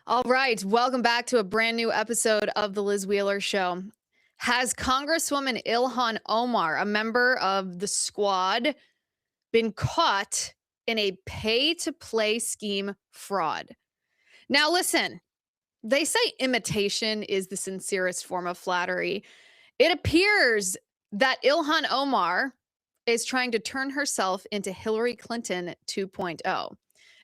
All right, welcome back to a brand new episode of the Liz Wheeler Show. Has Congresswoman Ilhan Omar, a member of the squad, been caught in a pay-to-play scheme fraud? Now listen, they say imitation is the sincerest form of flattery. It appears that Ilhan Omar is trying to turn herself into Hillary Clinton 2.0.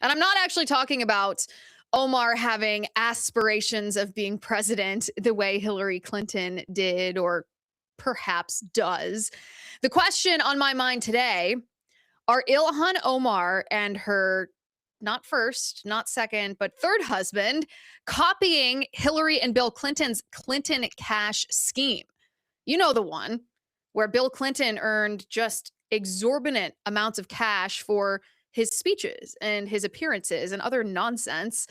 And I'm not actually talking about Omar having aspirations of being president the way Hillary Clinton did or perhaps does. The question on my mind today, are Ilhan Omar and her not first, not second, but third husband copying Hillary and Bill Clinton's Clinton cash scheme? You know, the one where Bill Clinton earned just exorbitant amounts of cash for his speeches and his appearances and other nonsense,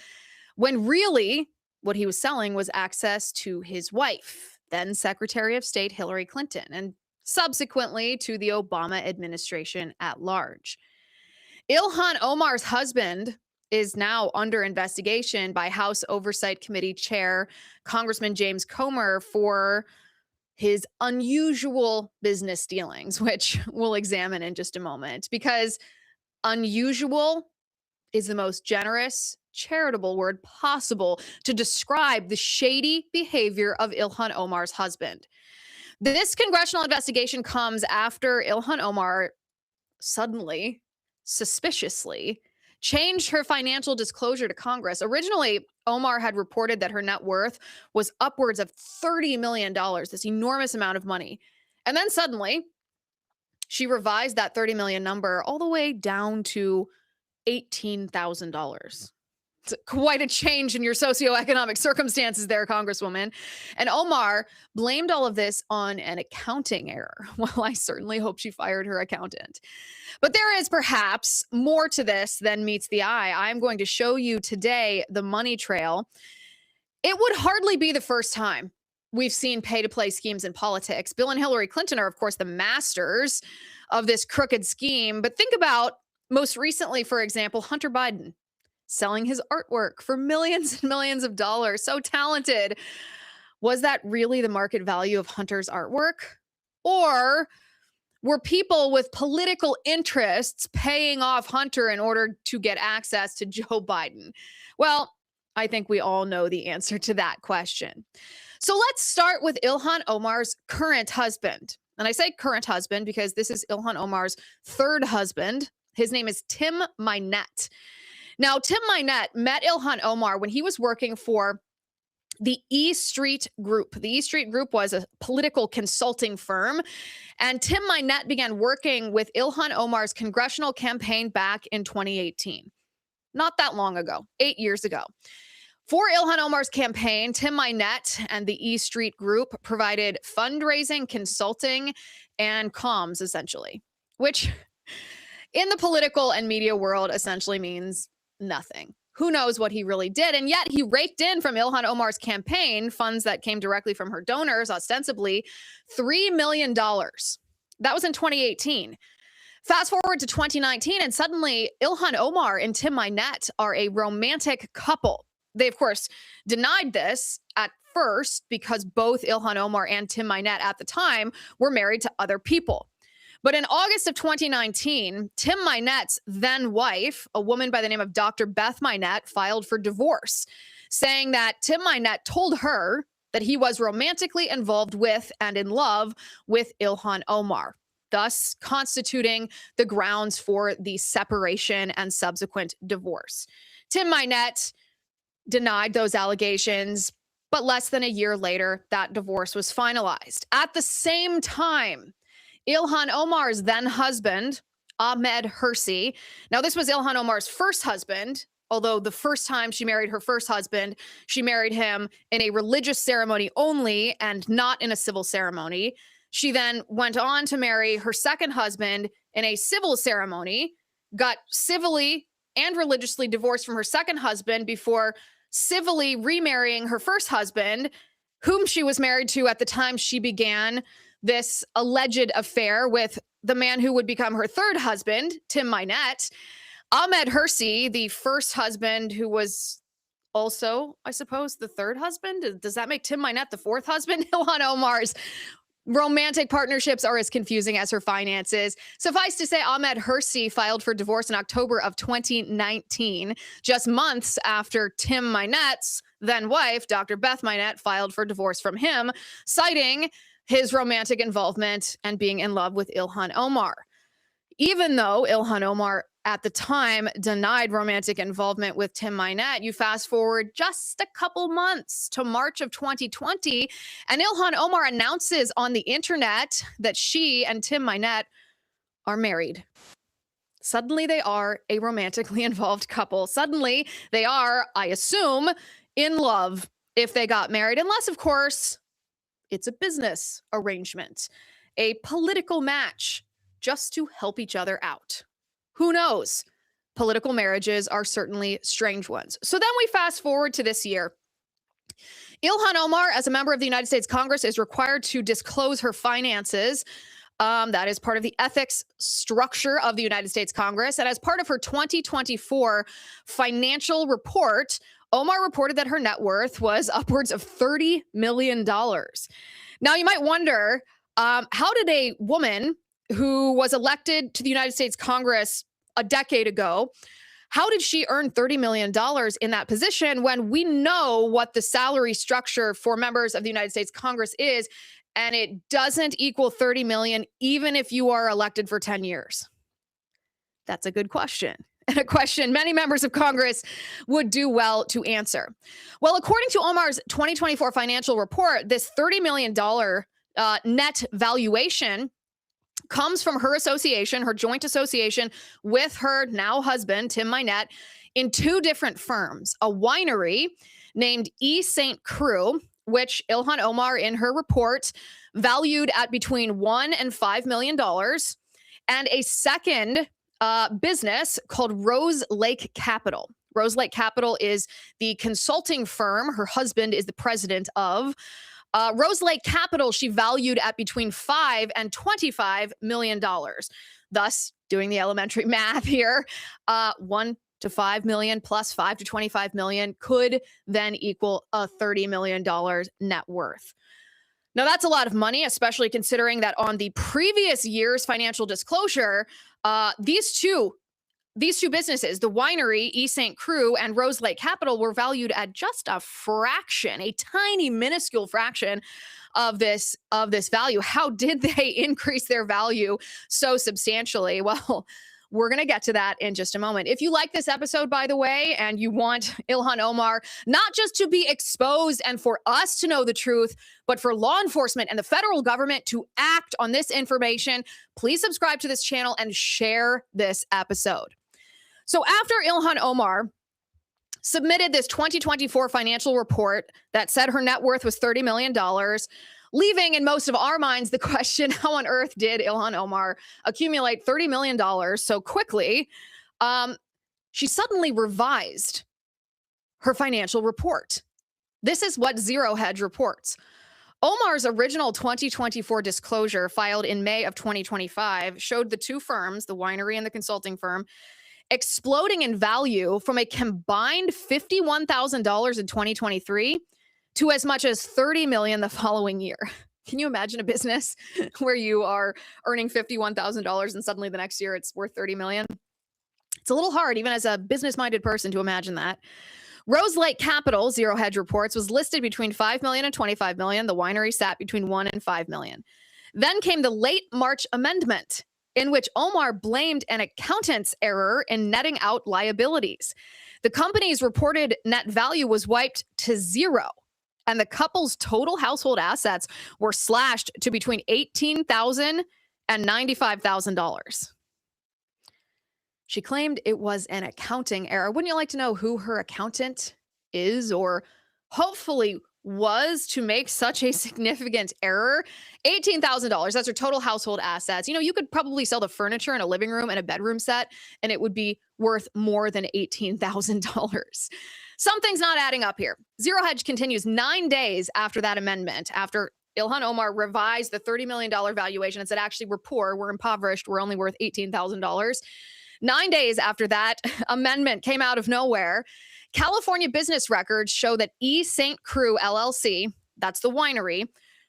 when really what he was selling was access to his wife, then Secretary of State Hillary Clinton, and subsequently to the Obama administration at large. Ilhan Omar's husband is now under investigation by House Oversight Committee Chair Congressman James Comer for his unusual business dealings, which we'll examine in just a moment, because unusual is the most generous, charitable word possible to describe the shady behavior of Ilhan Omar's husband. This congressional investigation comes after Ilhan Omar suddenly, suspiciously, changed her financial disclosure to Congress. Originally, Omar had reported that her net worth was upwards of $30 million, this enormous amount of money. And then suddenly, she revised that 30 million number all the way down to $18,000. It's quite a change in your socioeconomic circumstances there, Congresswoman. And Omar blamed all of this on an accounting error. Well, I certainly hope she fired her accountant. But there is perhaps more to this than meets the eye. I'm going to show you today the money trail. It would hardly be the first time we've seen pay-to-play schemes in politics. Bill and Hillary Clinton are, of course, the masters of this crooked scheme. But think about, most recently, for example, Hunter Biden selling his artwork for millions and millions of dollars. So talented. Was that really the market value of Hunter's artwork? Or were people with political interests paying off Hunter in order to get access to Joe Biden? Well, I think we all know the answer to that question. So let's start with Ilhan Omar's current husband. And I say current husband because this is Ilhan Omar's third husband. His name is Tim Mynett. Now, Tim Mynett met Ilhan Omar when he was working for the E Street Group. The E Street Group was a political consulting firm, and Tim Mynett began working with Ilhan Omar's congressional campaign back in 2018. Not that long ago, 8 years ago. For Ilhan Omar's campaign, Tim Mynett and the E Street Group provided fundraising, consulting, and comms, essentially, which in the political and media world essentially means nothing. Who knows what he really did? And yet he raked in from Ilhan Omar's campaign funds that came directly from her donors, ostensibly $3 million. That was in 2018. Fast forward to 2019, and suddenly Ilhan Omar and Tim Mynett are a romantic couple. They, of course, denied this at first because both Ilhan Omar and Tim Mynett at the time were married to other people. But in August of 2019, Tim Mynett's then wife, a woman by the name of Dr. Beth Mynett, filed for divorce, saying that Tim Mynett told her that he was romantically involved with and in love with Ilhan Omar, thus constituting the grounds for the separation and subsequent divorce. Tim Mynett denied those allegations, but less than a year later, that divorce was finalized. At the same time, Ilhan Omar's then husband, Ahmed Hirsi. Now, this was Ilhan Omar's first husband, although the first time she married her first husband, she married him in a religious ceremony only and not in a civil ceremony. She then went on to marry her second husband in a civil ceremony, got civilly and religiously divorced from her second husband before civilly remarrying her first husband, whom she was married to at the time she began this alleged affair with the man who would become her third husband, Tim Mynett. Ahmed Hirsi, the first husband who was also, I suppose, the third husband. Does that make Tim Mynett the fourth husband? Ilhan Omar's romantic partnerships are as confusing as her finances. Suffice to say, Ahmed Hirsi filed for divorce in October of 2019, just months after Tim Mynett's then wife, Dr. Beth Mynett, filed for divorce from him, citing his romantic involvement and being in love with Ilhan Omar. Even though Ilhan Omar at the time denied romantic involvement with Tim Mynett, you fast forward just a couple months to March of 2020, and Ilhan Omar announces on the internet that she and Tim Mynett are married. Suddenly they are a romantically involved couple. Suddenly they are, I assume, in love if they got married, unless, of course, it's a business arrangement, a political match, just to help each other out. Who knows? Political marriages are certainly strange ones. So then we fast forward to this year. Ilhan Omar, as a member of the United States Congress, is required to disclose her finances. That is part of the ethics structure of the United States Congress. And as part of her 2024 financial report, Omar reported that her net worth was upwards of $30 million. Now, you might wonder, how did a woman who was elected to the United States Congress a decade ago, how did she earn $30 million in that position when we know what the salary structure for members of the United States Congress is, and it doesn't equal $30 million even if you are elected for 10 years? That's a good question, and a question many members of Congress would do well to answer. Well, according to Omar's 2024 financial report, this $30 million net valuation comes from her association, her joint association with her now husband, Tim Mynett, in two different firms, a winery named E. St. Crew, which Ilhan Omar in her report valued at between $1 and $5 million, and a second business called Rose Lake Capital. Rose Lake Capital is the consulting firm her husband is the president of. Rose Lake Capital, she valued at between $5 and $25 million. Thus, doing the elementary math here, 1 to 5 million plus 5 to 25 million could then equal a $30 million net worth. Now, that's a lot of money, especially considering that on the previous year's financial disclosure, these two businesses, the winery, E. St. Crew, and Rose Lake Capital, were valued at just a fraction, a tiny, minuscule fraction of this value. How did they increase their value so substantially? Well, we're going to get to that in just a moment. If you like this episode, by the way, and you want Ilhan Omar not just to be exposed and for us to know the truth, but for law enforcement and the federal government to act on this information, please subscribe to this channel and share this episode. So after Ilhan Omar submitted this 2024 financial report that said her net worth was $30 million, leaving in most of our minds the question, how on earth did Ilhan Omar accumulate $30 million so quickly? She suddenly revised her financial report. This is what Zero Hedge reports. Omar's original 2024 disclosure filed in May of 2025 showed the two firms, the winery and the consulting firm, exploding in value from a combined $51,000 in 2023 to as much as $30 million the following year. Can you imagine a business where you are earning $51,000 and suddenly the next year it's worth $30 million? It's a little hard, even as a business-minded person, to imagine that. Rose Lake Capital, Zero Hedge reports, was listed between $5 million and $25 million. The winery sat between $1 and $5 million. Then came the late March amendment, in which Omar blamed an accountant's error in netting out liabilities. The company's reported net value was wiped to zero, and the couple's total household assets were slashed to between $18,000 and $95,000. She claimed it was an accounting error. Wouldn't you like to know who her accountant is, or hopefully was, to make such a significant error? $18,000. That's her total household assets. You know, you could probably sell the furniture in a living room and a bedroom set, and it would be worth more than $18,000. Something's not adding up here. Zero Hedge continues 9 days after that amendment, after Ilhan Omar revised the $30 million valuation and said, actually, we're poor, we're impoverished, we're only worth $18,000. 9 days after that amendment came out of nowhere, California business records show that E. St. Croix LLC, that's the winery,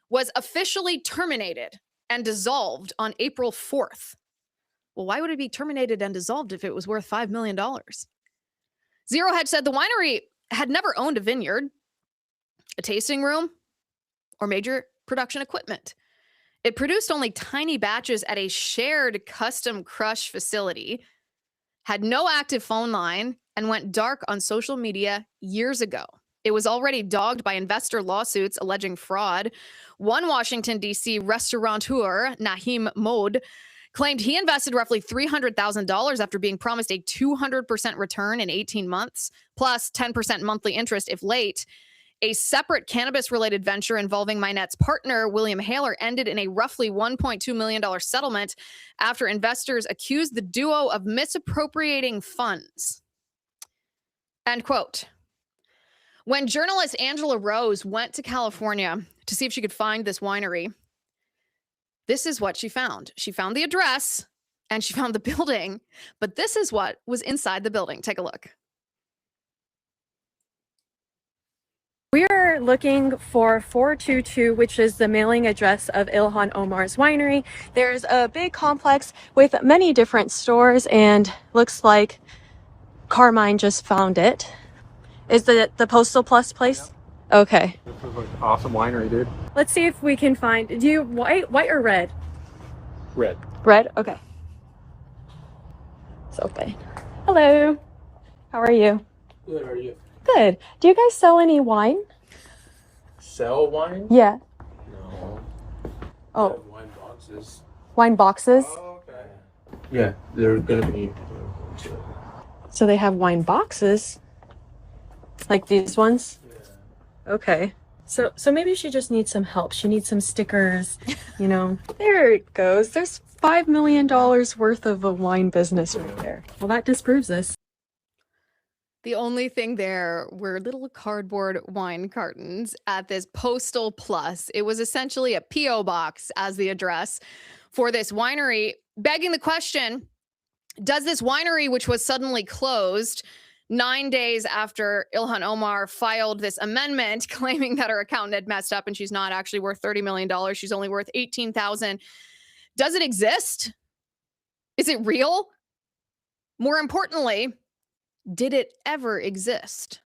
was officially terminated and dissolved on April 4th. Well, why would it be terminated and dissolved if it was worth $5 million? Zero Hedge said the winery had never owned a vineyard, a tasting room, or major production equipment. It produced only tiny batches at a shared custom crush facility, had no active phone line, and went dark on social media years ago. It was already dogged by investor lawsuits alleging fraud. One Washington, D.C. restaurateur, Naheem Mode, claimed he invested roughly $300,000 after being promised a 200% return in 18 months, plus 10% monthly interest if late. A separate cannabis-related venture involving Minette's partner, William Haler, ended in a roughly $1.2 million settlement after investors accused the duo of misappropriating funds. End quote. When journalist Angela Rose went to California to see if she could find this winery, this is what she found. She found the address and she found the building, but this is what was inside the building. Take a look. We are looking for 422, which is the mailing address of Ilhan Omar's winery. There's a big complex with many different stores, and looks like Carmine just found it. Is it the Postal Plus place? Yeah. Okay. This is an awesome winery, dude. Let's see if we can find. Do you white or red? Red. Red? Okay. It's open. Hello. How are you? Good, are you? Good. Do you guys sell any wine? Sell wine? Yeah. No. Oh. We have wine boxes. Wine boxes? Oh, okay. Yeah, they're gonna be. So they have wine boxes? Like these ones? Yeah. Okay. So maybe she just needs some help. She needs some stickers, you know. There it goes. There's $5 million worth of a wine business right there. Well, that disproves this. The only thing there were little cardboard wine cartons at this Postal Plus. It was essentially a P.O. box as the address for this winery, begging the question, does this winery, which was suddenly closed 9 days after Ilhan Omar filed this amendment claiming that her accountant had messed up and she's not actually worth $30 million, she's only worth $18,000, does it exist? Is it real? More importantly, did it ever exist?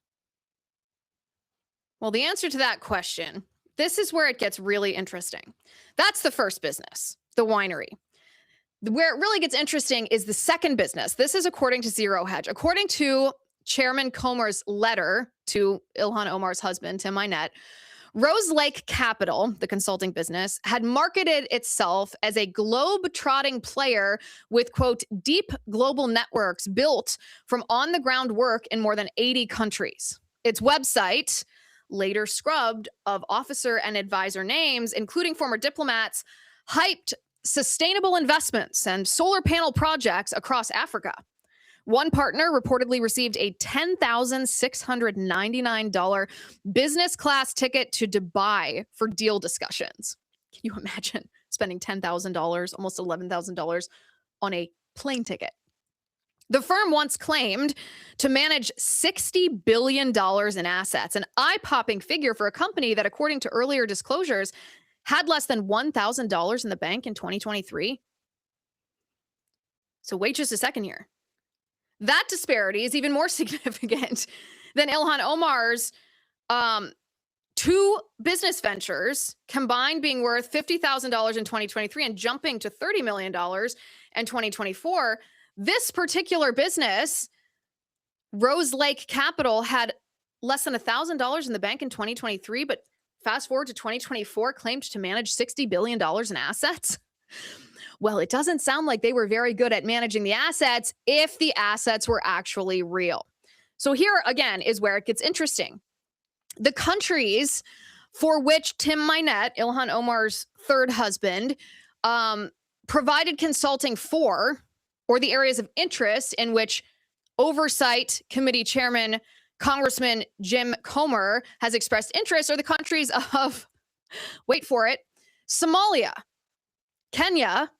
Well, the answer to that question, this is where it gets really interesting. That's the first business, the winery. Where it really gets interesting is the second business. This is according to Zero Hedge. According to Chairman Comer's letter to Ilhan Omar's husband, Tim Minette, Lake Capital, the consulting business, had marketed itself as a globe-trotting player with, quote, deep global networks built from on-the-ground work in more than 80 countries. Its website, later scrubbed of officer and advisor names, including former diplomats, hyped sustainable investments and solar panel projects across Africa. One partner reportedly received a $10,699 business class ticket to Dubai for deal discussions. Can you imagine spending $10,000, almost $11,000 on a plane ticket? The firm once claimed to manage $60 billion in assets, an eye-popping figure for a company that, according to earlier disclosures, had less than $1,000 in the bank in 2023. So wait just a second here. That disparity is even more significant than Ilhan Omar's two business ventures combined being worth $50,000 in 2023 and jumping to $30 million in 2024. This particular business, Lake Capital, had less than $1,000 in the bank in 2023, but fast forward to 2024, claimed to manage $60 billion in assets. Well, it doesn't sound like they were very good at managing the assets if the assets were actually real. So here again is where it gets interesting. The countries for which Tim Minette, Ilhan Omar's third husband, provided consulting for, or the areas of interest in which Oversight Committee Chairman Congressman Jim Comer has expressed interest, are the countries of, wait for it, Somalia, Kenya,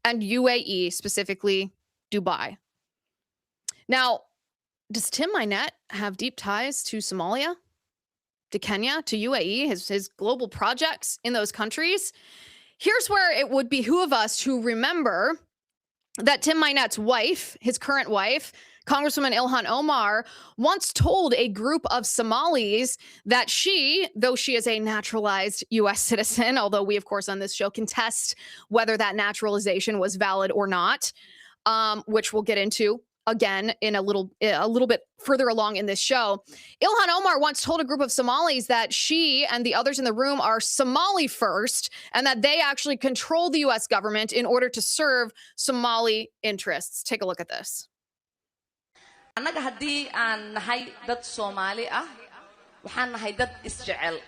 and UAE, specifically Dubai. Now, Does Tim Mynett have deep ties to Somalia, to Kenya, to UAE, his global projects in those countries? Here's where it would behoove us to remember that Tim Mynett's wife, his current wife, Congresswoman Ilhan Omar, once told a group of Somalis that she, though she is a naturalized U.S. citizen, although we, of course, on this show contest whether that naturalization was valid or not, which we'll get into again in a little bit further along in this show. Ilhan Omar once told a group of Somalis that she and the others in the room are Somali first, and that they actually control the U.S. government in order to serve Somali interests. Take a look at this. annaga haddii aan nahay dad Soomaali ah waxaan nahay dad isjecel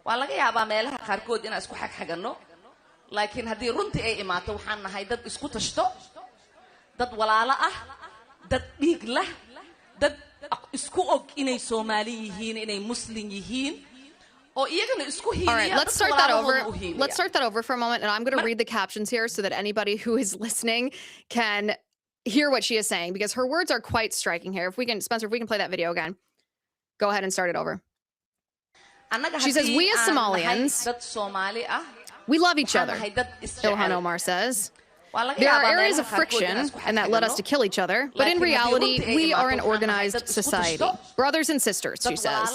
waa laga yaabaa meelaha qaarkood inaan isku xagxagano laakiin haddii runtii ay imaato waxaan nahay dad isku tashto dad walaalo ah dad dhiig lah dad isku og inay Soomaali yihiin inay Muslim yihiin oo iyagana isku hiiliya. All right, let's start that over. Let's start that over for a moment, and I'm going to read the captions here so that anybody who is listening can hear what she is saying, because her words are quite striking here. If we can, Spencer, if we can play that video again. Go ahead and start it over. She says, we as Somalians, we love each other, Ilhan Omar says. There are areas of friction, and that led us to kill each other, but in reality, we are an organized society. Brothers and sisters, she says.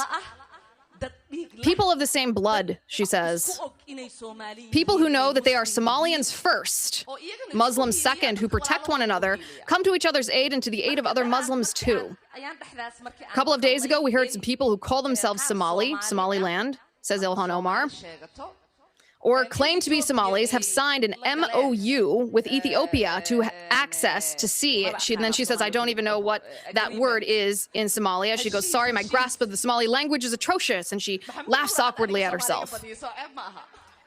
People of the same blood, she says. People who know that they are Somalians first, Muslims second, who protect one another, come to each other's aid and to the aid of other Muslims too. A couple of days ago, we heard some people who call themselves Somaliland, says Ilhan Omar, or claim to be Somalis, have signed an MOU with Ethiopia to access to see. Then she says, I don't even know what that word is in Somalia. She goes, sorry, my grasp of the Somali language is atrocious. And she laughs awkwardly at herself.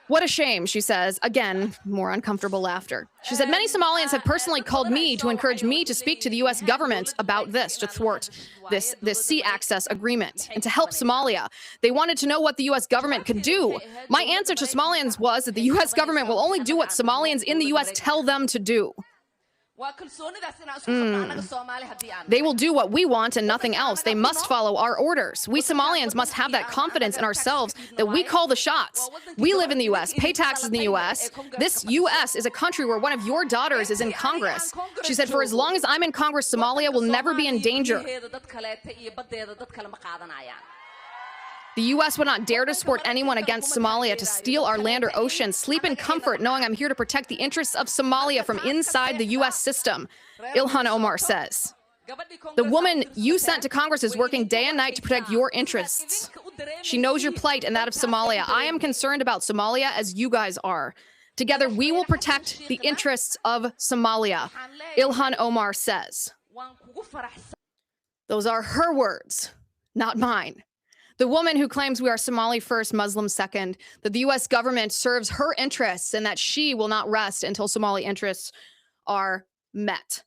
What a shame, she says. Again, more uncomfortable laughter. She said, many Somalians have personally called me to encourage me to speak to the U.S. government about this, to thwart this sea access agreement and to help Somalia. They wanted to know what the U.S. government could do. My answer to Somalians was that the U.S. government will only do what Somalians in the U.S. tell them to do. They will do what we want and nothing else. They must follow our orders. We Somalians must have that confidence in ourselves that we call the shots. We live in the U.S., pay taxes in the U.S. This U.S. is a country where one of your daughters is in Congress. She said, for as long as I'm in Congress, Somalia will never be in danger. The U.S. would not dare to support anyone against Somalia to steal our land or ocean. Sleep in comfort knowing I'm here to protect the interests of Somalia from inside the U.S. system, Ilhan Omar says. The woman you sent to Congress is working day and night to protect your interests. She knows your plight and that of Somalia. I am concerned about Somalia as you guys are. Together, we will protect the interests of Somalia, Ilhan Omar says. Those are her words, not mine. The woman who claims we are Somali first, Muslim second, that the U.S. government serves her interests and that she will not rest until Somali interests are met.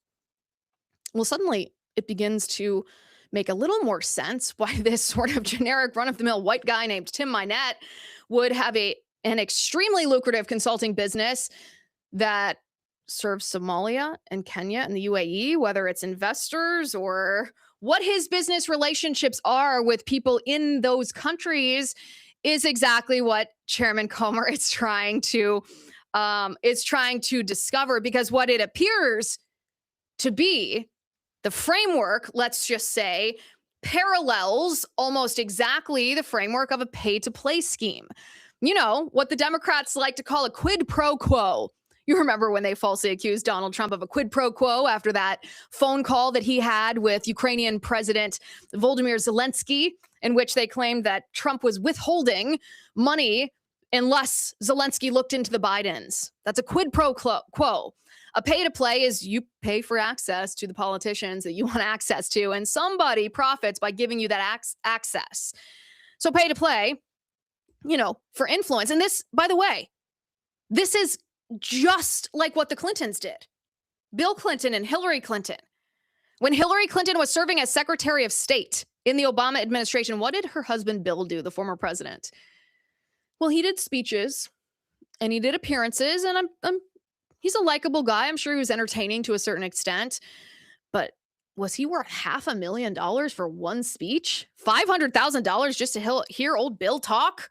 Well, suddenly it begins to make a little more sense why this sort of generic run-of-the-mill white guy named Tim Mynett would have an extremely lucrative consulting business that serves Somalia and Kenya and the UAE, whether it's investors or what his business relationships are with people in those countries is exactly what Chairman Comer is trying to discover, because what it appears to be, the framework, let's just say, parallels almost exactly the framework of a pay-to-play scheme. You know, what the Democrats like to call a quid pro quo. You remember when they falsely accused Donald Trump of a quid pro quo after that phone call that he had with Ukrainian President Volodymyr Zelensky, in which they claimed that Trump was withholding money unless Zelensky looked into the Bidens. That's a quid pro quo. A pay-to-play is you pay for access to the politicians that you want access to, and somebody profits by giving you that access. So pay-to-play, you know, for influence. And this, by the way, this is just like what the Clintons did. Bill Clinton and Hillary Clinton. When Hillary Clinton was serving as Secretary of State in the Obama administration, what did her husband Bill do, the former president? Well, he did speeches and he did appearances, and he's a likable guy. I'm sure he was entertaining to a certain extent, but Was he worth $500,000 for one speech? $500,000 just to hear old Bill talk?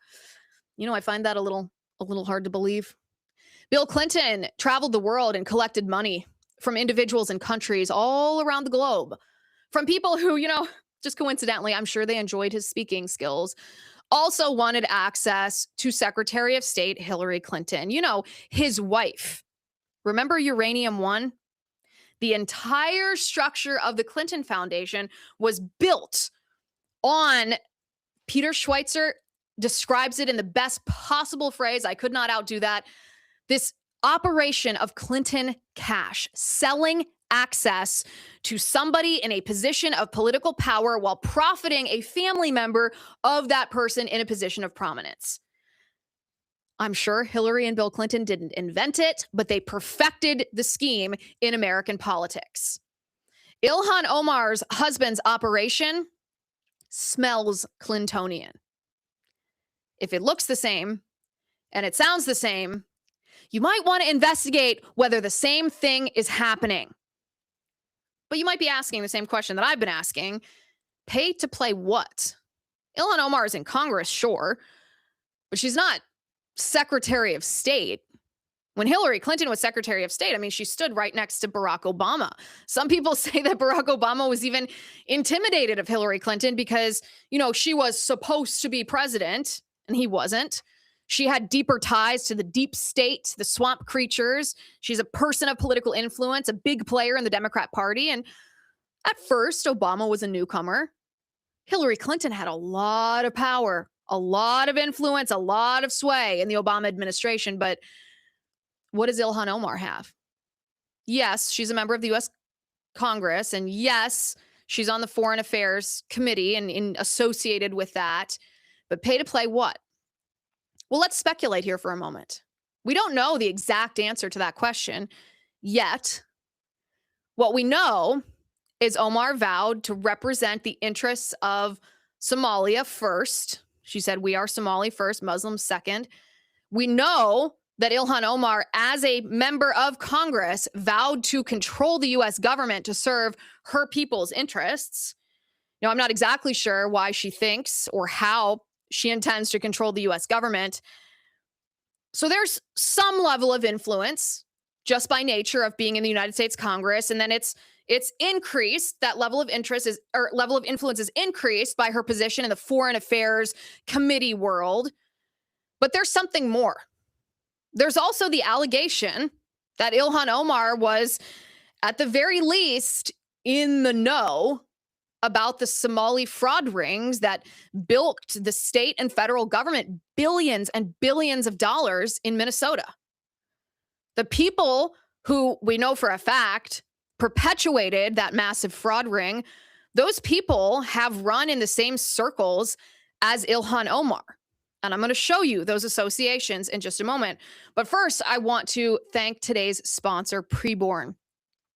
I find that a little hard to believe. Bill Clinton traveled the world and collected money from individuals and countries all around the globe, from people who, just coincidentally, I'm sure they enjoyed his speaking skills, also wanted access to Secretary of State Hillary Clinton, his wife. Remember Uranium One? The entire structure of the Clinton Foundation was built on, Peter Schweitzer describes it in the best possible phrase. I could not outdo that. This operation of Clinton cash, selling access to somebody in a position of political power while profiting a family member of that person in a position of prominence. I'm sure Hillary and Bill Clinton didn't invent it, but they perfected the scheme in American politics. Ilhan Omar's husband's operation smells Clintonian. If it looks the same and it sounds the same, you might want to investigate whether the same thing is happening. But you might be asking the same question that I've been asking. Pay to play what? Ilhan Omar is in Congress, sure, but she's not Secretary of State. When Hillary Clinton was Secretary of State, she stood right next to Barack Obama. Some people say that Barack Obama was even intimidated of Hillary Clinton because, she was supposed to be president and he wasn't. She had deeper ties to the deep state, the swamp creatures. She's a person of political influence, a big player in the Democrat Party. And at first, Obama was a newcomer. Hillary Clinton had a lot of power, a lot of influence, a lot of sway in the Obama administration. But what does Ilhan Omar have? Yes, she's a member of the U.S. Congress. And yes, she's on the Foreign Affairs Committee and associated with that. But pay to play what? Well, let's speculate here for a moment. We don't know the exact answer to that question yet. What we know is Omar vowed to represent the interests of Somalia first. She said, "We are Somali first, Muslims second." We know that Ilhan Omar, as a member of Congress, vowed to control the U.S. government to serve her people's interests. Now, I'm not exactly sure why she thinks or how she intends to control the U.S. government. So there's some level of influence just by nature of being in the United States Congress. And then it's increased. That level of influence is increased by her position in the Foreign Affairs Committee world. But there's something more. There's also the allegation that Ilhan Omar was, at the very least, in the know about the Somali fraud rings that bilked the state and federal government billions and billions of dollars in Minnesota. The people who we know for a fact perpetuated that massive fraud ring, those people have run in the same circles as Ilhan Omar. And I'm going to show you those associations in just a moment. But first, I want to thank today's sponsor, Preborn.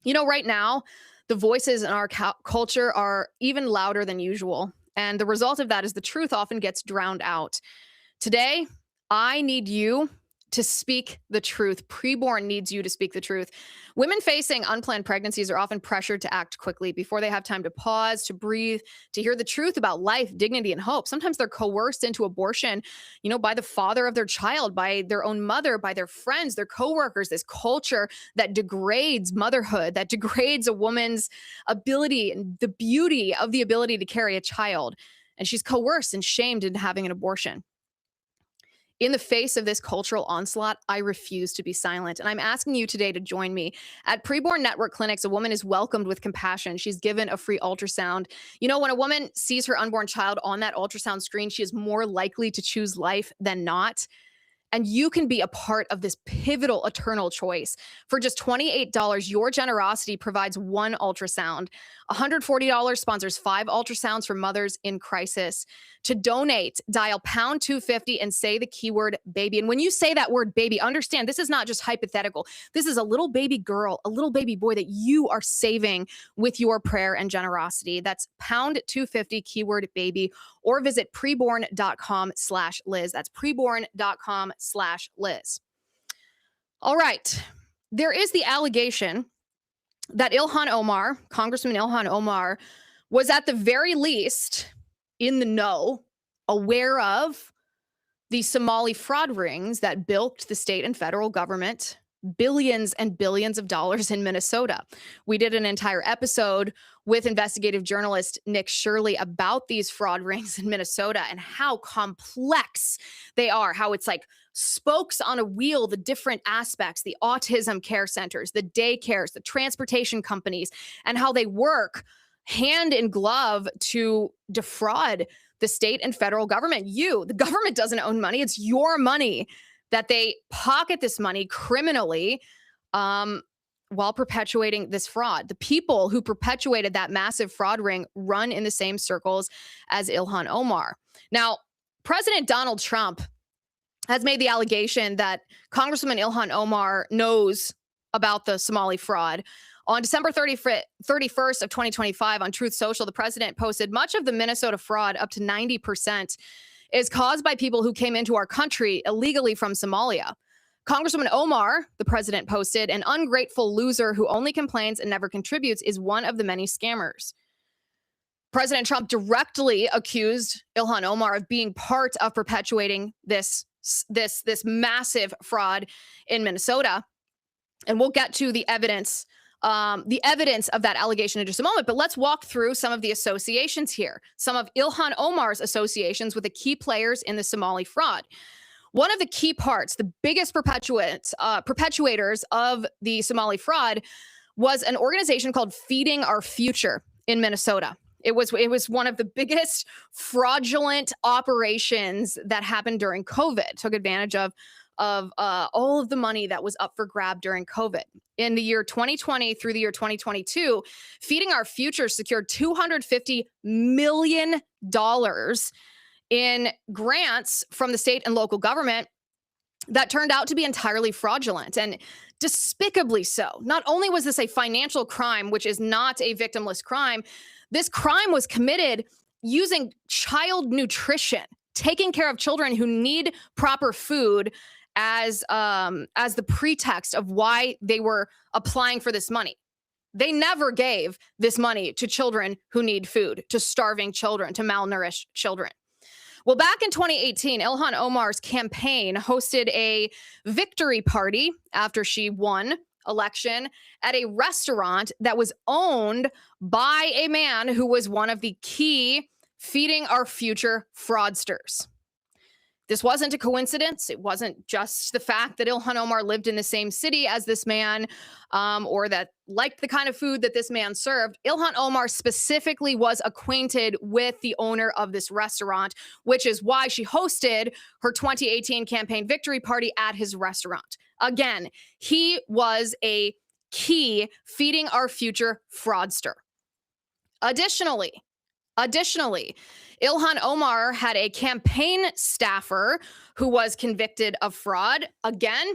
Right now, the voices in our culture are even louder than usual. And the result of that is the truth often gets drowned out. Today, I need you to speak the truth. Preborn needs you to speak the truth. Women facing unplanned pregnancies are often pressured to act quickly before they have time to pause, to breathe, to hear the truth about life, dignity, and hope. Sometimes they're coerced into abortion, by the father of their child, by their own mother, by their friends, their coworkers, this culture that degrades motherhood, that degrades a woman's ability and the beauty of the ability to carry a child. And she's coerced and shamed into having an abortion. In the face of this cultural onslaught, I refuse to be silent. And I'm asking you today to join me. At Preborn Network Clinics, a woman is welcomed with compassion. She's given a free ultrasound. When a woman sees her unborn child on that ultrasound screen, she is more likely to choose life than not. And you can be a part of this pivotal eternal choice. For just $28, your generosity provides one ultrasound. $140 sponsors 5 ultrasounds for mothers in crisis. To donate, dial pound 250 and say the keyword baby. And when you say that word baby, understand this is not just hypothetical. This is a little baby girl, a little baby boy that you are saving with your prayer and generosity. That's pound 250 keyword baby, or visit preborn.com/Liz. That's preborn.com/Liz. All right. There is the allegation that Ilhan Omar, Congressman Ilhan Omar, was at the very least in the know, aware of the Somali fraud rings that bilked the state and federal government billions and billions of dollars in Minnesota. We did an entire episode with investigative journalist Nick Shirley about these fraud rings in Minnesota and how complex they are, how it's like spokes on a wheel, the different aspects, the autism care centers, the daycares, the transportation companies, and how they work hand in glove to defraud the state and federal government. The government doesn't own money. It's your money that they pocket this money criminally while perpetuating this fraud. The people who perpetuated that massive fraud ring run in the same circles as Ilhan Omar. Now, President Donald Trump has made the allegation that Congresswoman Ilhan Omar knows about the Somali fraud. On December 31st of 2025 on Truth Social, the president posted much of the Minnesota fraud, up to 90%, is caused by people who came into our country illegally from Somalia. Congresswoman Omar, the president posted, an ungrateful loser who only complains and never contributes, is one of the many scammers. President Trump directly accused Ilhan Omar of being part of perpetuating this massive fraud in Minnesota. And we'll get to the evidence of that allegation in just a moment. But let's walk through some of the associations here, some of Ilhan Omar's associations with the key players in the Somali fraud. One of the key parts, the biggest perpetuators of the Somali fraud was an organization called Feeding Our Future in Minnesota. It was one of the biggest fraudulent operations that happened during COVID, took advantage of all of the money that was up for grab during COVID. In the year 2020 through the year 2022, Feeding Our Future secured $250 million in grants from the state and local government that turned out to be entirely fraudulent and despicably so. Not only was this a financial crime, which is not a victimless crime, this crime was committed using child nutrition, taking care of children who need proper food as the pretext of why they were applying for this money. They never gave this money to children who need food, to starving children, to malnourished children. Well, back in 2018, Ilhan Omar's campaign hosted a victory party after she won election at a restaurant that was owned by a man who was one of the key Feeding Our Future fraudsters. This wasn't a coincidence. It wasn't just the fact that Ilhan Omar lived in the same city as this man or that liked the kind of food that this man served. Ilhan Omar specifically was acquainted with the owner of this restaurant, which is why she hosted her 2018 campaign victory party at his restaurant. Again, he was a key Feeding Our Future fraudster. Additionally, Ilhan Omar had a campaign staffer who was convicted of fraud. Again,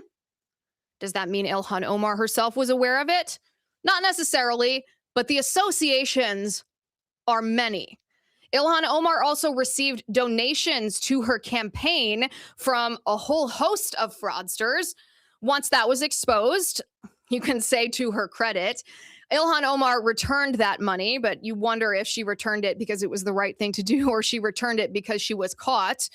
does that mean Ilhan Omar herself was aware of it? Not necessarily, but the associations are many. Ilhan Omar also received donations to her campaign from a whole host of fraudsters. Once that was exposed, you can say to her credit, Ilhan Omar returned that money, but you wonder if she returned it because it was the right thing to do or she returned it because she was caught.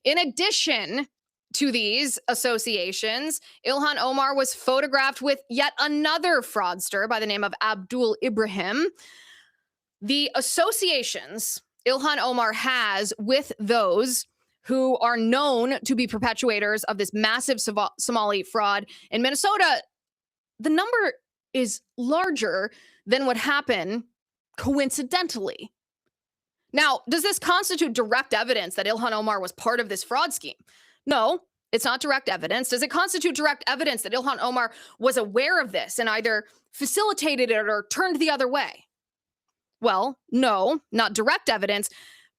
In addition to these associations, Ilhan Omar was photographed with yet another fraudster by the name of Abdul Ibrahim. The associations Ilhan Omar has with those who are known to be perpetuators of this massive Somali fraud in Minnesota, the number is larger than what happened coincidentally. Now, does this constitute direct evidence that Ilhan Omar was part of this fraud scheme? No, it's not direct evidence. Does it constitute direct evidence that Ilhan Omar was aware of this and either facilitated it or turned the other way? Well, no, not direct evidence,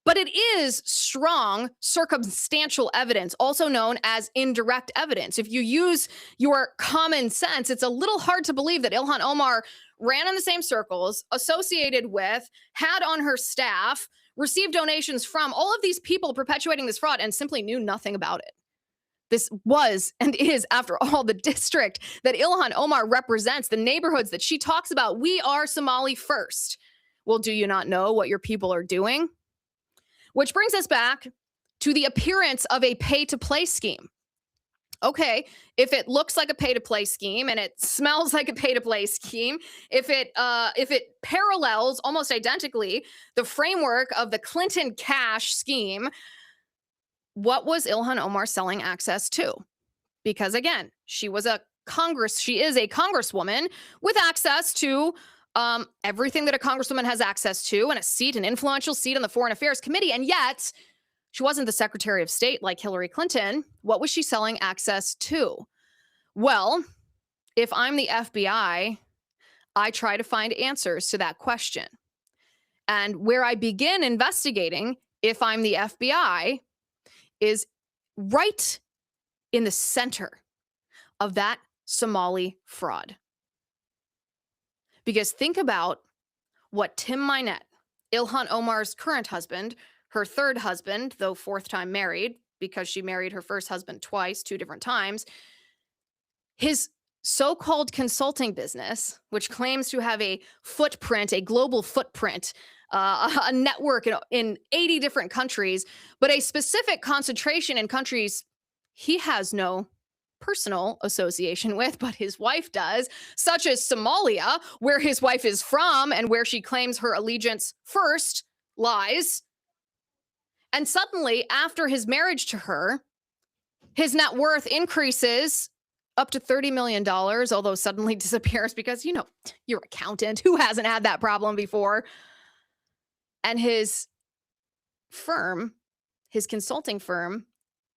but it is strong circumstantial evidence, also known as indirect evidence. If you use your common sense, it's a little hard to believe that Ilhan Omar ran in the same circles, associated with, had on her staff, received donations from all of these people perpetuating this fraud and simply knew nothing about it. This was and is, after all, the district that Ilhan Omar represents, the neighborhoods that she talks about. We are Somali first. Well, do you not know what your people are doing? Which brings us back to the appearance of a pay-to-play scheme. Okay, if it looks like a pay-to-play scheme and it smells like a pay-to-play scheme, if it parallels almost identically the framework of the Clinton cash scheme, what was Ilhan Omar selling access to? Because again, she is a congresswoman with access to everything that a congresswoman has access to, and a seat, an influential seat on the Foreign Affairs Committee, and yet she wasn't the Secretary of State like Hillary Clinton. What was she selling access to? Well, if I'm the FBI, I try to find answers to that question. And where I begin investigating, if I'm the FBI, is right in the center of that Somali fraud. Because think about what Tim Minette, Ilhan Omar's current husband, her third husband, though fourth time married, because she married her first husband twice, 2 different times, his so-called consulting business, which claims to have a footprint, a global footprint, a network in 80 different countries, but a specific concentration in countries he has no personal association with, but his wife does, such as Somalia, where his wife is from and where she claims her allegiance first lies. And suddenly, after his marriage to her, his net worth increases up to $30 million, although suddenly disappears because, you know, your accountant, who hasn't had that problem before? And his firm, his consulting firm,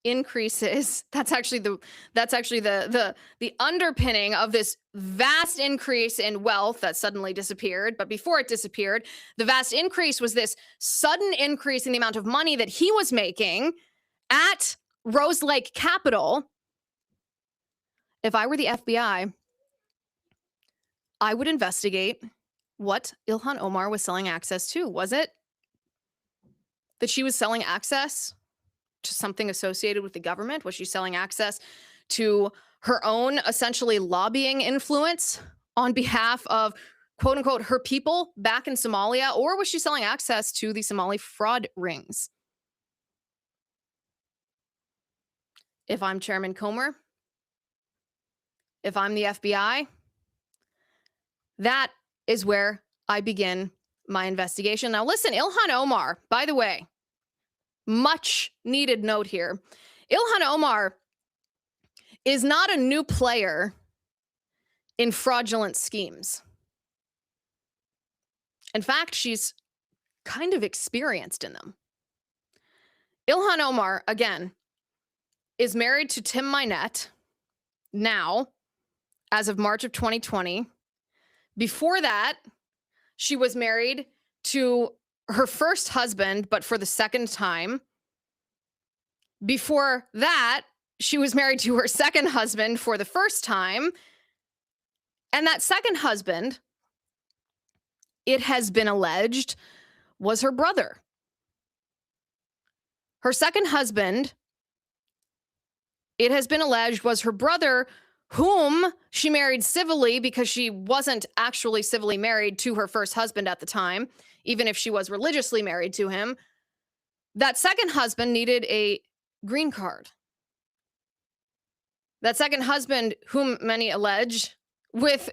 increases. That's actually the underpinning of this vast increase in wealth that suddenly disappeared. But before it disappeared, the vast increase was this sudden increase in the amount of money that he was making at Lake Capital. If I were the FBI, I would investigate what Ilhan Omar was selling access to. Was it that she was selling access to something associated with the government? Was she selling access to her own essentially lobbying influence on behalf of, quote unquote, her people back in Somalia? Or was she selling access to the Somali fraud rings? If I'm Chairman Comer, if I'm the FBI, that is where I begin my investigation. Now, listen, Ilhan Omar, by the way, much needed note here. Ilhan Omar is not a new player in fraudulent schemes. In fact, she's kind of experienced in them. Ilhan Omar, again, is married to Tim Minette now, as of March of 2020. Before that, she was married to her first husband, but for the second time. Before that, she was married to her second husband for the first time. And that second husband, it has been alleged, was her brother. Her second husband, it has been alleged, was her brother, whom she married civilly because she wasn't actually civilly married to her first husband at the time, even if she was religiously married to him. That second husband needed a green card. That second husband, whom many allege, with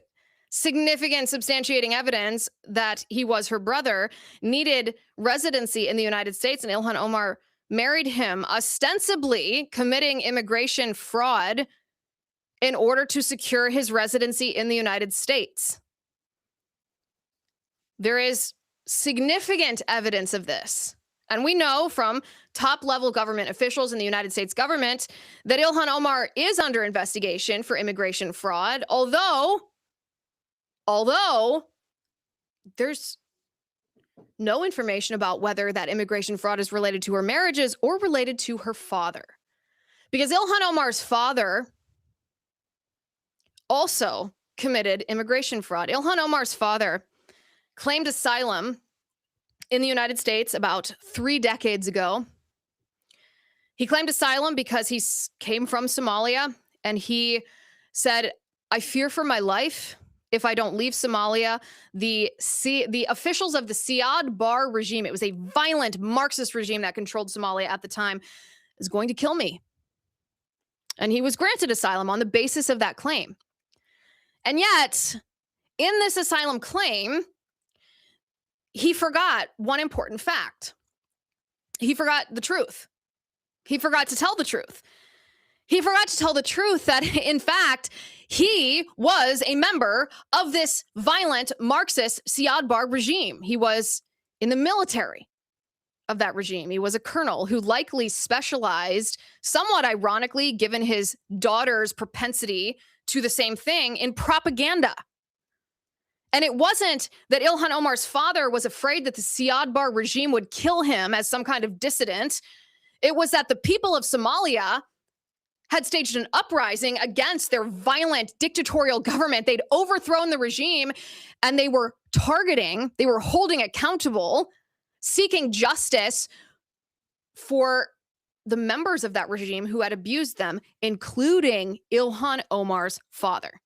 significant substantiating evidence that he was her brother, needed residency in the United States, and Ilhan Omar married him, ostensibly committing immigration fraud in order to secure his residency in the United States. There is significant evidence of this. And we know from top-level government officials in the United States government that Ilhan Omar is under investigation for immigration fraud, although there's no information about whether that immigration fraud is related to her marriages or related to her father. Because Ilhan Omar's father also committed immigration fraud. Ilhan Omar's father claimed asylum in the United States about 3 decades ago. He claimed asylum because he came from Somalia, and he said, "I fear for my life if I don't leave Somalia. The officials of the Siad Barre regime, it was a violent Marxist regime that controlled Somalia at the time, is going to kill me." And he was granted asylum on the basis of that claim. And yet, in this asylum claim, he forgot one important fact. He forgot the truth. He forgot to tell the truth. He forgot to tell the truth that, in fact, he was a member of this violent Marxist Siad Barre regime. He was in the military of that regime. He was a colonel who likely specialized, somewhat ironically, given his daughter's propensity to the same thing, in propaganda. And it wasn't that Ilhan Omar's father was afraid that the Siad Barre regime would kill him as some kind of dissident. It was that the people of Somalia had staged an uprising against their violent dictatorial government. They'd overthrown the regime, and they were holding accountable, seeking justice for the members of that regime who had abused them, including Ilhan Omar's father.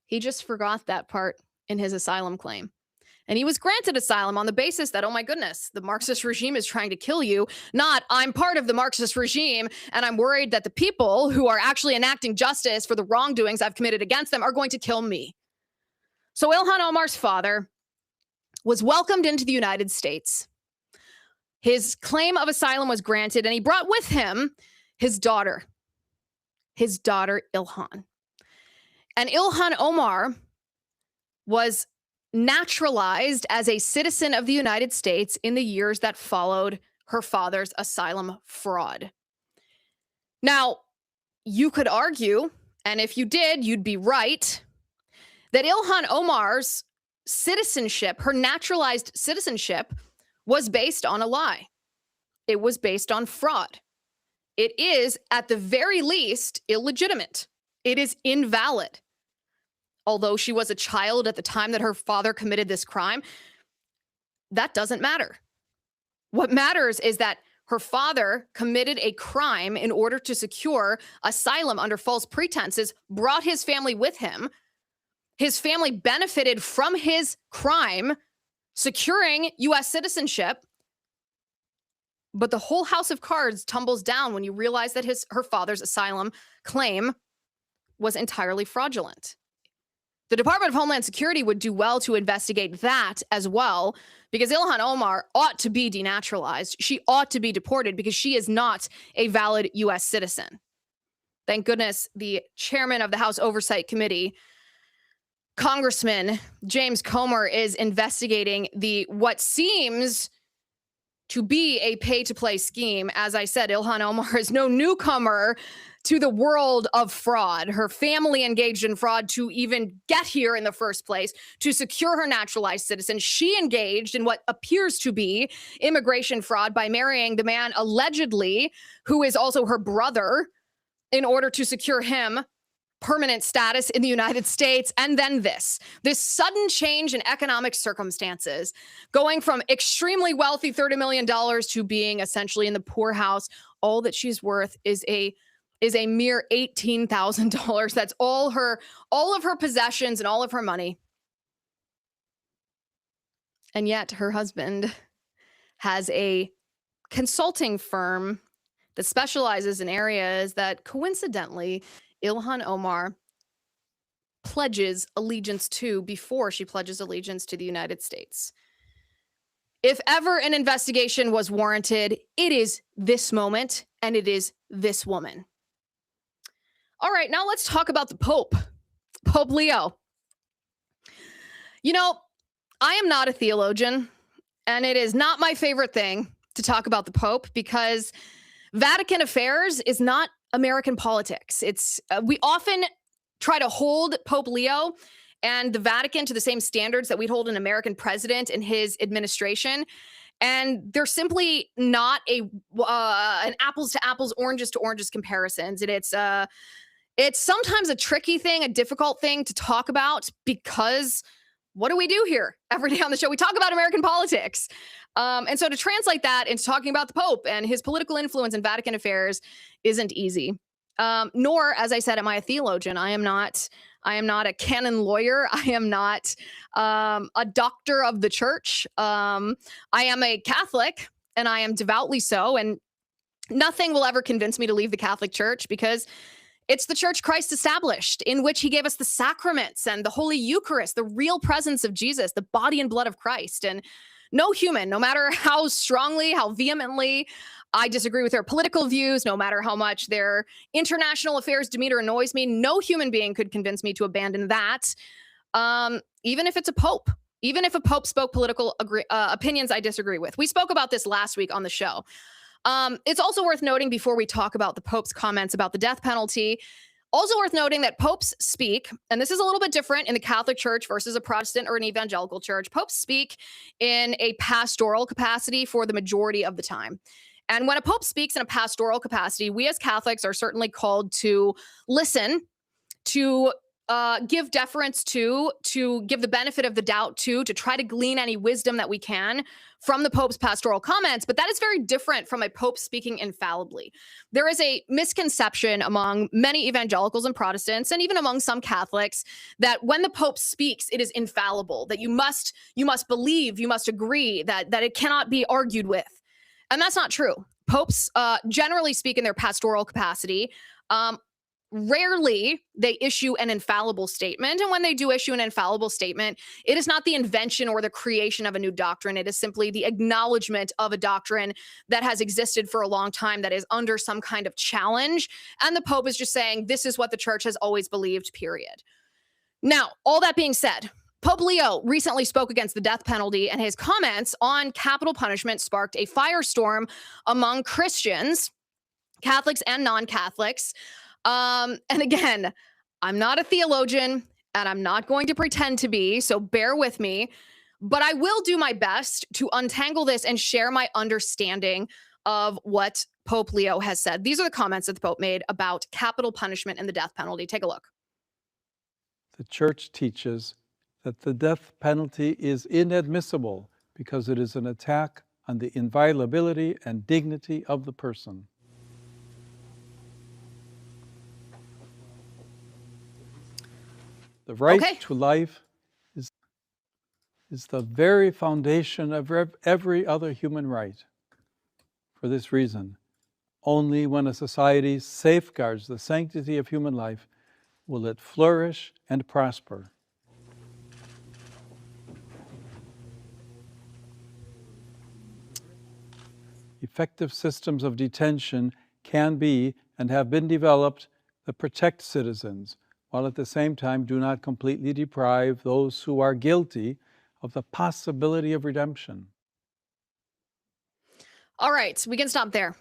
He just forgot that part in his asylum claim. And he was granted asylum on the basis that, oh my goodness, the Marxist regime is trying to kill you, not I'm part of the Marxist regime and I'm worried that the people who are actually enacting justice for the wrongdoings I've committed against them are going to kill me. So Ilhan Omar's father was welcomed into the United States. His claim of asylum was granted, and he brought with him his daughter Ilhan. And Ilhan Omar was naturalized as a citizen of the United States in the years that followed her father's asylum fraud. Now, you could argue, and if you did, you'd be right, that Ilhan Omar's citizenship, her naturalized citizenship, was based on a lie. It was based on fraud. It is, at the very least, illegitimate. It is invalid. Although she was a child at the time that her father committed this crime, that doesn't matter. What matters is that her father committed a crime in order to secure asylum under false pretenses, brought his family with him. His family benefited from his crime, securing U.S. citizenship. But the whole house of cards tumbles down when you realize that her father's asylum claim was entirely fraudulent. The Department of Homeland Security would do well to investigate that as well, because Ilhan Omar ought to be denaturalized. She ought to be deported because she is not a valid U.S. citizen. Thank goodness the chairman of the House Oversight Committee, Congressman James Comer, is investigating what seems to be a pay-to-play scheme. As I said, Ilhan Omar is no newcomer to the world of fraud. Her family engaged in fraud to even get here in the first place, to secure her naturalized citizen. She engaged in what appears to be immigration fraud by marrying the man allegedly, who is also her brother, in order to secure him permanent status in the United States. And then this sudden change in economic circumstances, going from extremely wealthy $30 million to being essentially in the poorhouse. All that she's worth is a mere $18,000. That's all of her possessions and all of her money. And yet her husband has a consulting firm that specializes in areas that coincidentally Ilhan Omar pledges allegiance to before she pledges allegiance to the United States. If ever an investigation was warranted, it is this moment, and it is this woman. All right, now let's talk about the Pope, Pope Leo. You know, I am not a theologian, and it is not my favorite thing to talk about the Pope because Vatican affairs is not American politics. We often try to hold Pope Leo and the Vatican to the same standards that we'd hold an American president in his administration. And they're simply not an apples to apples, oranges to oranges comparisons. And it's sometimes a tricky thing, a difficult thing to talk about because what do we do here every day on the show? We talk about American politics. And so to translate that into talking about the Pope and his political influence in Vatican affairs isn't easy. Nor, as I said, am I a theologian. I am not a canon lawyer. I am not a doctor of the church. I am a Catholic, and I am devoutly so. And nothing will ever convince me to leave the Catholic Church, because it's the church Christ established, in which he gave us the sacraments and the Holy Eucharist, the real presence of Jesus, the body and blood of Christ. And no human, no matter how strongly, how vehemently I disagree with their political views, no matter how much their international affairs demeanor annoys me, no human being could convince me to abandon that, even if it's a pope. Even if a pope spoke political opinions I disagree with. We spoke about this last week on the show. It's also worth noting, before we talk about the Pope's comments about the death penalty, also worth noting that popes speak, and this is a little bit different in the Catholic Church versus a Protestant or an evangelical church. Popes speak in a pastoral capacity for the majority of the time. And when a pope speaks in a pastoral capacity, we as Catholics are certainly called to listen, to give deference to give the benefit of the doubt to try to glean any wisdom that we can from the Pope's pastoral comments. But that is very different from a Pope speaking infallibly. There is a misconception among many evangelicals and Protestants, and even among some Catholics, that when the Pope speaks, it is infallible, that you must believe, you must agree, that it cannot be argued with. And that's not true. Popes generally speak in their pastoral capacity. Rarely they issue an infallible statement. And when they do issue an infallible statement, it is not the invention or the creation of a new doctrine. It is simply the acknowledgement of a doctrine that has existed for a long time, that is under some kind of challenge. And the Pope is just saying, this is what the church has always believed, period. Now, all that being said, Pope Leo recently spoke against the death penalty, and his comments on capital punishment sparked a firestorm among Christians, Catholics and non-Catholics. And again, I'm not a theologian, and I'm not going to pretend to be, so bear with me, but I will do my best to untangle this and share my understanding of what Pope Leo has said. These are the comments that the Pope made about capital punishment and the death penalty. Take a look. The Church teaches that the death penalty is inadmissible because it is an attack on the inviolability and dignity of the person. The right to life is the very foundation of every other human right. For this reason, only when a society safeguards the sanctity of human life will it flourish and prosper. Effective systems of detention can be and have been developed that protect citizens, while at the same time do not completely deprive those who are guilty of the possibility of redemption. All right, we can stop there.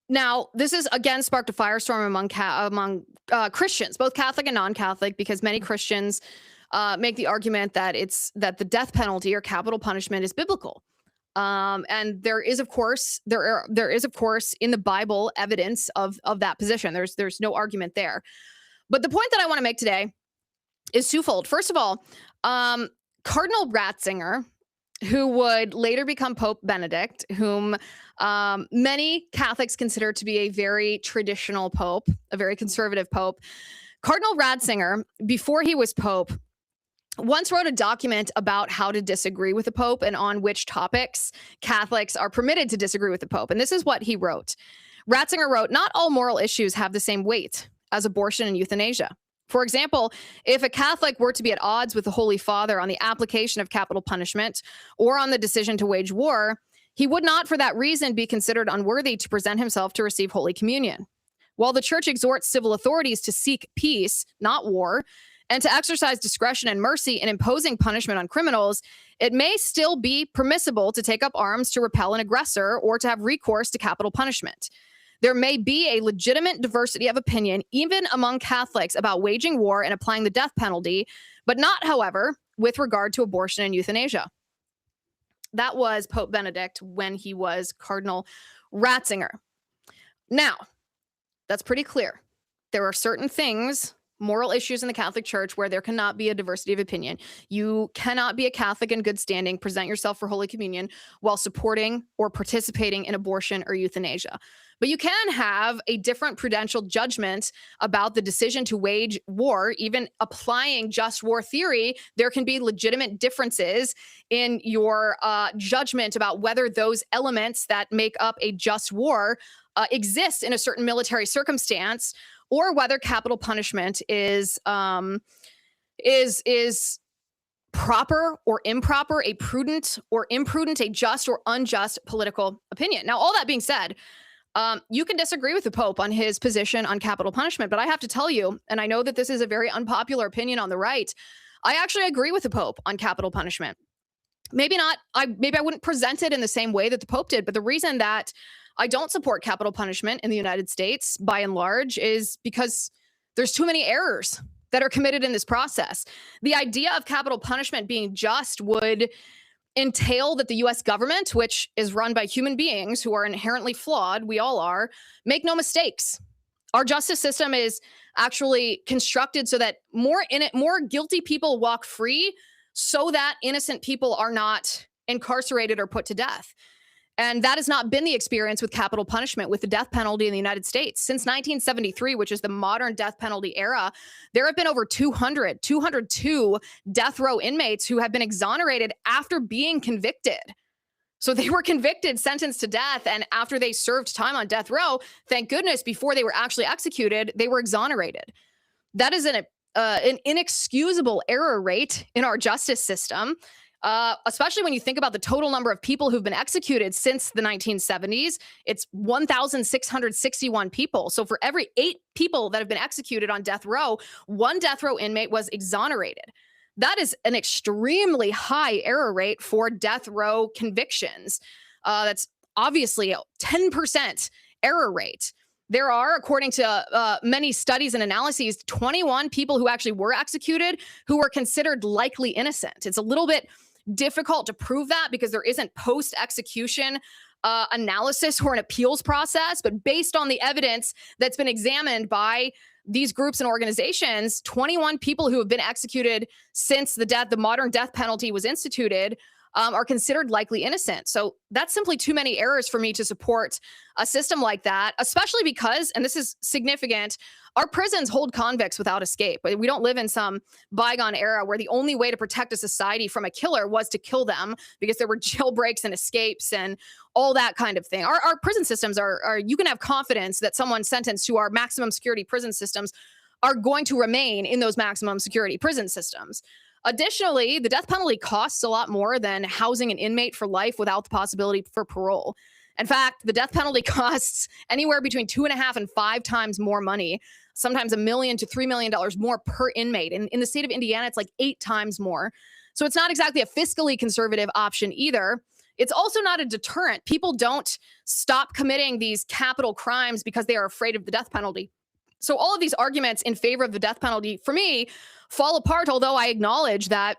Now, this is again sparked a firestorm among Christians, both Catholic and non-Catholic, because many Christians make the argument that the death penalty or capital punishment is biblical. And there is, of course, in the Bible evidence of that position. There's no argument there. But the point that I want to make today is twofold. First of all, Cardinal Ratzinger, who would later become Pope Benedict, whom many Catholics consider to be a very traditional pope, a very conservative pope. Cardinal Ratzinger, before he was Pope, once wrote a document about how to disagree with the Pope and on which topics Catholics are permitted to disagree with the Pope. And this is what he wrote. Ratzinger wrote, "Not all moral issues have the same weight as abortion and euthanasia. For example, if a Catholic were to be at odds with the Holy Father on the application of capital punishment or on the decision to wage war, he would not for that reason be considered unworthy to present himself to receive Holy Communion. While the Church exhorts civil authorities to seek peace, not war, and to exercise discretion and mercy in imposing punishment on criminals, it may still be permissible to take up arms to repel an aggressor or to have recourse to capital punishment. There may be a legitimate diversity of opinion, even among Catholics, about waging war and applying the death penalty, but not, however, with regard to abortion and euthanasia." That was Pope Benedict when he was Cardinal Ratzinger. Now, that's pretty clear. There are certain things moral issues in the Catholic Church where there cannot be a diversity of opinion. You cannot be a Catholic in good standing, present yourself for Holy Communion while supporting or participating in abortion or euthanasia. But you can have a different prudential judgment about the decision to wage war. Even applying just war theory, there can be legitimate differences in your judgment about whether those elements that make up a just war exist in a certain military circumstance, or whether capital punishment is proper or improper, a prudent or imprudent, a just or unjust political opinion. Now, all that being said, you can disagree with the Pope on his position on capital punishment, but I have to tell you, and I know that this is a very unpopular opinion on the right, I actually agree with the Pope on capital punishment. Maybe not, maybe I wouldn't present it in the same way that the Pope did, but the reason that I don't support capital punishment in the United States, by and large, is because there's too many errors that are committed in this process. The idea of capital punishment being just would entail that the U.S. government, which is run by human beings who are inherently flawed, we all are, make no mistakes. Our justice system is actually constructed so that more guilty people walk free so that innocent people are not incarcerated or put to death. And that has not been the experience with capital punishment, with the death penalty in the United States. Since 1973, which is the modern death penalty era, there have been over 202 death row inmates who have been exonerated after being convicted. So they were convicted, sentenced to death, and after they served time on death row, thank goodness, before they were actually executed, they were exonerated. That is an inexcusable error rate in our justice system. Especially when you think about the total number of people who've been executed since the 1970s, it's 1,661 people. So for every 8 people that have been executed on death row, 1 death row inmate was exonerated. That is an extremely high error rate for death row convictions. That's obviously a 10% error rate. There are, according to many studies and analyses, 21 people who actually were executed who were considered likely innocent. It's a little bit difficult to prove that because there isn't post-execution analysis or an appeals process, but based on the evidence that's been examined by these groups and organizations, 21 people who have been executed since the modern death penalty was instituted are considered likely innocent. So that's simply too many errors for me to support a system like that, especially because, and this is significant, our prisons hold convicts without escape. We don't live in some bygone era where the only way to protect a society from a killer was to kill them because there were jailbreaks and escapes and all that kind of thing. Our prison systems are you can have confidence that someone sentenced to our maximum security prison systems are going to remain in those maximum security prison systems. Additionally, the death penalty costs a lot more than housing an inmate for life without the possibility for parole. In fact, the death penalty costs anywhere between 2.5 and 5 times more money, sometimes $1 million to $3 million more per inmate. And in the state of Indiana, it's like 8 times more. So it's not exactly a fiscally conservative option either. It's also not a deterrent. People don't stop committing these capital crimes because they are afraid of the death penalty. So all of these arguments in favor of the death penalty, for me, fall apart, although I acknowledge that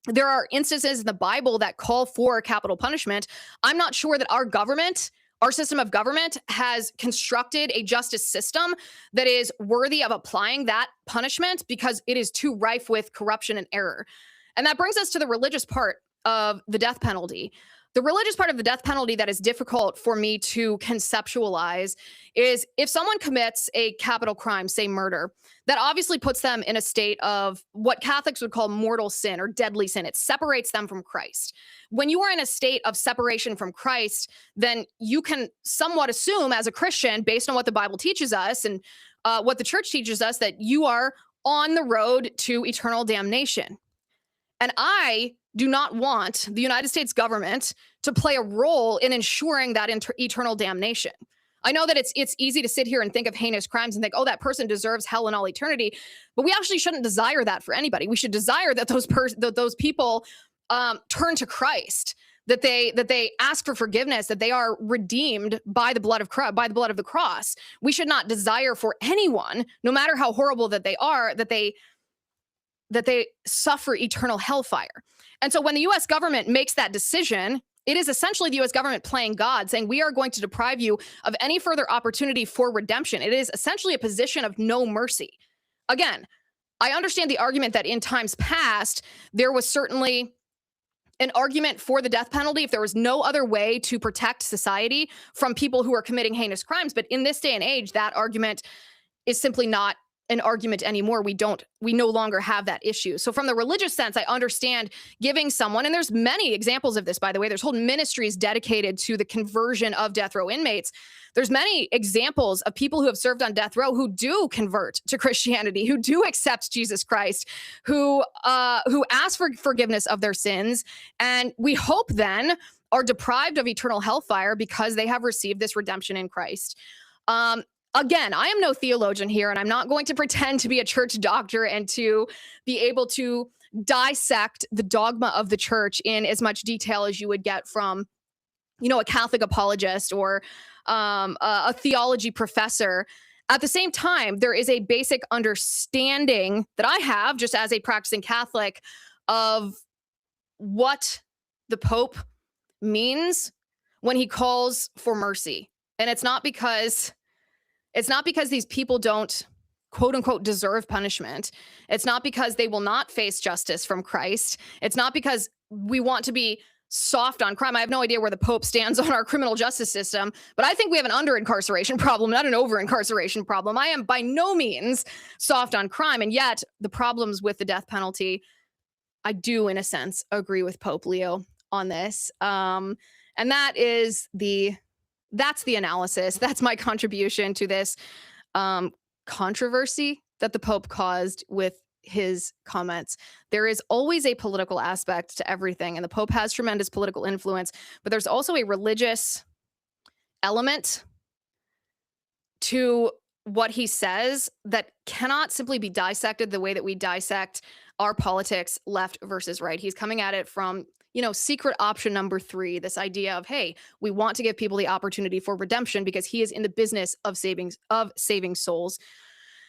there are instances in the Bible that call for capital punishment. I'm not sure that our government, our system of government, has constructed a justice system that is worthy of applying that punishment because it is too rife with corruption and error. And that brings us to the religious part of the death penalty. The religious part of the death penalty that is difficult for me to conceptualize is if someone commits a capital crime, say murder, that obviously puts them in a state of what Catholics would call mortal sin or deadly sin. It separates them from Christ. When you are in a state of separation from Christ, then you can somewhat assume as a Christian, based on what the Bible teaches us and what the church teaches us, that you are on the road to eternal damnation. And I do not want the United States government to play a role in ensuring that eternal damnation. I know that it's easy to sit here and think of heinous crimes and think, oh, that person deserves hell in all eternity, but we actually shouldn't desire that for anybody. We should desire that those people turn to Christ, that they ask for forgiveness, that they are redeemed by the blood of the cross. We should not desire for anyone, no matter how horrible that they are, that they suffer eternal hellfire. And so when the U.S. government makes that decision, it is essentially the U.S. government playing God, saying we are going to deprive you of any further opportunity for redemption. It is essentially a position of no mercy. again, I understand the argument that in times past, there was certainly an argument for the death penalty if there was no other way to protect society from people who are committing heinous crimes. But in this day and age, that argument is simply not an argument anymore. We no longer have that issue. So from the religious sense, I understand giving someone, and there's many examples of this, by the way, there's whole ministries dedicated to the conversion of death row inmates. There's many examples of people who have served on death row who do convert to Christianity, who do accept Jesus Christ, who ask for forgiveness of their sins. And we hope then are deprived of eternal hellfire because they have received this redemption in Christ. Again, I am no theologian here, and I'm not going to pretend to be a church doctor and to be able to dissect the dogma of the church in as much detail as you would get from, a Catholic apologist or a theology professor. At the same time, there is a basic understanding that I have, just as a practicing Catholic, of what the Pope means when he calls for mercy. And it's not because these people don't, quote unquote, deserve punishment. It's not because they will not face justice from Christ. It's not because we want to be soft on crime. I have no idea where the Pope stands on our criminal justice system, but I think we have an under-incarceration problem, not an over-incarceration problem. I am by no means soft on crime. And yet the problems with the death penalty, I do, in a sense, agree with Pope Leo on this. And that's the analysis. That's my contribution to this controversy that the Pope caused with his comments. There is always a political aspect to everything, and the Pope has tremendous political influence, but there's also a religious element to what he says that cannot simply be dissected the way that we dissect our politics, left versus right. He's coming at it from secret option number 3, this idea of, hey, we want to give people the opportunity for redemption because he is in the business of saving souls.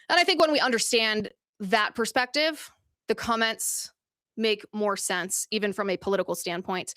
And I think when we understand that perspective, the comments make more sense, even from a political standpoint.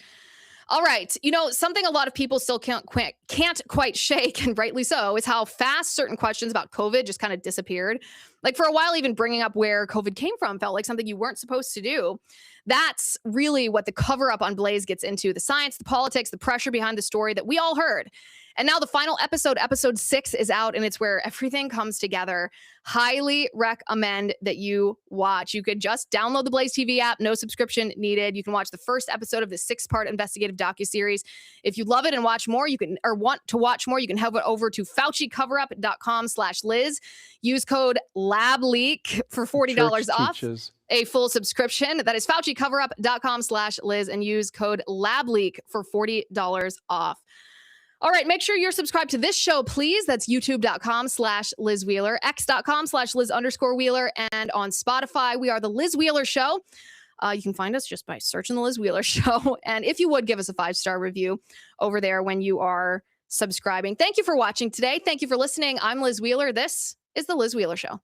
All right. Something a lot of people still can't quite shake, and rightly so, is how fast certain questions about COVID just kind of disappeared. Like for a while, even bringing up where COVID came from felt like something you weren't supposed to do. That's really what the cover up on Blaze gets into: the science, the politics, the pressure behind the story that we all heard. And now the final episode 6 is out, and it's where everything comes together. Highly recommend that you watch. You could just download the Blaze TV app, no subscription needed. You can watch the first episode of the 6-part investigative docuseries. If you love it and watch more, want to watch more, you can head over to FauciCoverup.com/Liz. Use code LABLEAK for $40 off a full subscription. That is FauciCoverup.com/Liz, and use code LABLEAK for $40 off. All right, make sure you're subscribed to this show, please. That's youtube.com/Liz Wheeler, x.com/Liz_Wheeler, and on Spotify, we are The Liz Wheeler Show. You can find us just by searching The Liz Wheeler Show. And if you would, give us a 5-star review over there when you are subscribing. Thank you for watching today. Thank you for listening. I'm Liz Wheeler. This is The Liz Wheeler Show.